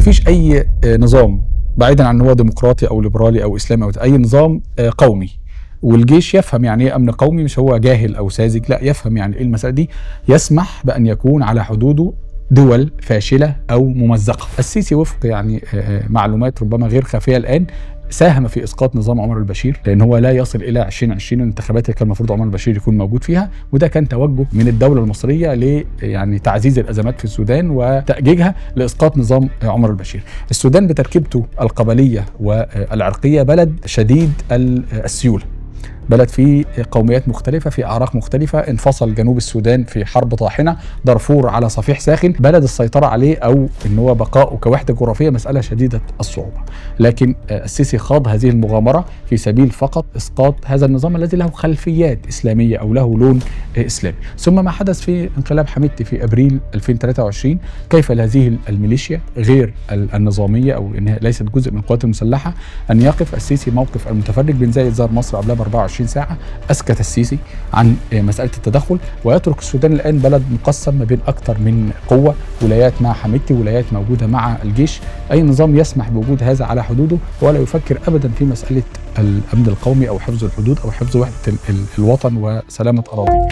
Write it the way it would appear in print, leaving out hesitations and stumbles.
مفيش اي نظام بعيدا عن ان هو ديمقراطي او ليبرالي او اسلامي او اي نظام قومي والجيش يفهم يعني ايه امن قومي، مش هو جاهل او ساذج، لا يفهم يعني ايه المسألة دي، يسمح بان يكون على حدوده دول فاشلة او ممزقة. السيسي وفق يعني معلومات ربما غير خافية الان ساهم في اسقاط نظام عمر البشير، لان هو لا يصل الى 2020 الانتخابات اللي كان المفروض عمر البشير يكون موجود فيها، وده كان توجه من الدوله المصريه ل يعني تعزيز الازمات في السودان وتاجيجها لاسقاط نظام عمر البشير. السودان بتركيبته القبليه والعرقيه بلد شديد السيوله، بلد فيه قوميات مختلفة في أعراق مختلفة، انفصل جنوب السودان في حرب طاحنة، دارفور على صفيح ساخن، بلد السيطرة عليه أو إن هو بقاؤه كوحدة جغرافية مسألة شديدة الصعوبة. لكن السيسي خاض هذه المغامرة في سبيل فقط إسقاط هذا النظام الذي له خلفيات إسلامية أو له لون إسلامي. ثم ما حدث في انقلاب حميدتي في أبريل 2023، كيف لهذه الميليشيا غير النظامية أو إنها ليست جزء من القوات المسلحة أن يقف السيسي موقف المتفرج بين زايد زار مصر قبلها ب 24 ساعة، أسكت السيسي عن مسألة التدخل ويترك السودان الآن بلد مقسم ما بين أكثر من قوة، ولايات مع حميدتي ولايات موجودة مع الجيش. أي نظام يسمح بوجود هذا على حدوده ولا يفكر أبدا في مسألة الأمن القومي أو حفظ الحدود أو حفظ وحدة الوطن وسلامة أراضيه.